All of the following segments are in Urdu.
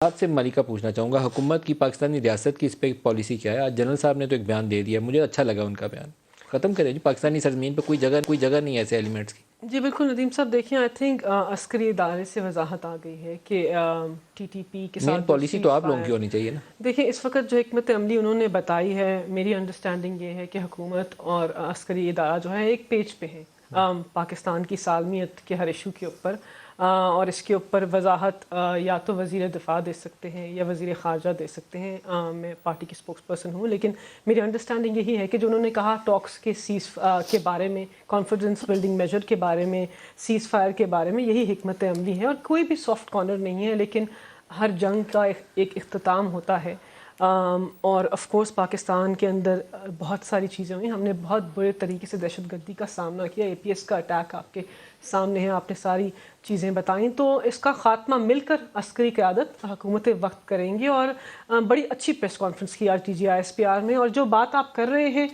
آپ سے ملکہ پوچھنا چاہوں گا، حکومت کی پاکستانی ریاست کی اس پہ پالیسی کیا ہے؟ آج جنرل صاحب نے تو ایک بیان دے دیا، مجھے اچھا لگا ان کا بیان۔ ختم کریں جی، پاکستانی سرزمین پہ کوئی جگہ نہیں ہے ایسے ایلیمنٹس کی۔ جی بالکل ندیم صاحب، دیکھیں آئی تھنک عسکری ادارے سے وضاحت آ گئی ہے کہ ٹی ٹی پی کے مین ساتھ پالیسی تو آپ لوگوں کی ہونی چاہیے نا۔ دیکھیں اس وقت جو حکمت عملی انہوں نے بتائی ہے، میری انڈرسٹینڈنگ یہ ہے کہ حکومت اور عسکری ادارہ جو ہے ایک پیج پہ ہے پاکستان کی سالمیت کے ہر ایشو کے اوپر، اور اس کے اوپر وضاحت یا تو وزیر دفاع دے سکتے ہیں یا وزیر خارجہ دے سکتے ہیں۔ میں پارٹی کی اسپوکس پرسن ہوں، لیکن میری انڈرسٹینڈنگ یہی ہے کہ جو انہوں نے کہا ٹاکس کے کے بارے میں، کانفیڈنس بلڈنگ میجر کے بارے میں، سیز فائر کے بارے میں، یہی حکمت عملی ہے اور کوئی بھی سافٹ کارنر نہیں ہے، لیکن ہر جنگ کا ایک اختتام ہوتا ہے۔ اور آف کورس پاکستان کے اندر بہت ساری چیزیں ہوئی، ہم نے بہت برے طریقے سے دہشت گردی کا سامنا کیا، اے پی ایس کا اٹیک آپ کے سامنے ہے، آپ نے ساری چیزیں بتائیں، تو اس کا خاتمہ مل کر عسکری قیادت حکومت وقت کریں گے۔ اور بڑی اچھی پریس کانفرنس کی آج D G I S P R میں، اور جو بات آپ کر رہے ہیں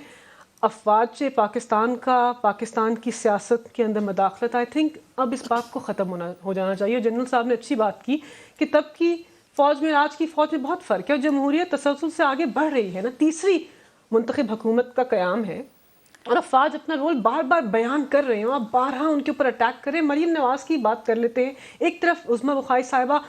افواج سے پاکستان کی سیاست کے اندر مداخلت، آئی تھنک اب اس بات کو ختم ہو جانا چاہیے۔ جنرل صاحب نے اچھی بات کی کہ تب کی فوج میں آج کی فوج میں بہت فرق ہے، اور جمہوریت تسلسل سے آگے بڑھ رہی ہے نا، تیسری منتخب حکومت کا قیام ہے، اور افواج اپنا رول بار بار بیان کر رہے ہیں، آپ بارہا ان کے اوپر اٹیک کر رہے ہیں۔ مریم نواز کی بات کر لیتے ہیں، ایک طرف عظمیٰ بخاری صاحبہ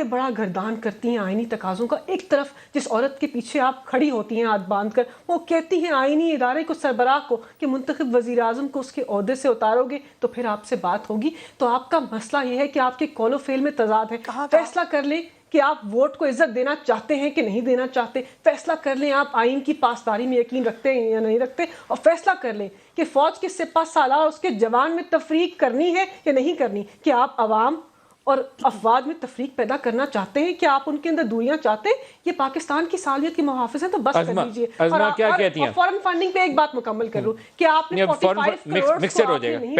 بڑا گردان کرتی ہیں آئینی تقاضوں کا، ایک طرف جس عورت کے پیچھے آپ کھڑی ہوتی ہیں ہاتھ باندھ کر، وہ کہتی ہیں آئینی ادارے کو، سربراہ کو، کہ منتخب وزیر اعظم کو اس کے عہدے سے اتارو گے تو پھر آپ سے بات ہوگی۔ تو آپ کا مسئلہ یہ ہے کہ آپ کے قول و فعل میں تضاد ہے۔ فیصلہ کر لیں کہ آپ ووٹ کو عزت دینا چاہتے ہیں کہ نہیں دینا چاہتے، فیصلہ کر لیں آپ آئین کی پاسداری میں یقین رکھتے ہیں یا نہیں رکھتے، اور فیصلہ کر لیں کہ فوج کے سپہ سالار اس کے جوان میں تفریق کرنی ہے یا نہیں کرنی، کہ آپ عوام اور افواج میں تفریق پیدا کرنا چاہتے ہیں، کہ آپ ان کے اندر دوریاں چاہتے ہیں۔ یہ پاکستان کی سالمیت کے محافظ ہیں، تو بس کر لیجیے۔ ازما کیا کہتی ہیں؟ اور فورن فنڈنگ پہ ایک بات مکمل کر لوں کہ آپ نے 45 کروڑ کو آپ نے نہیں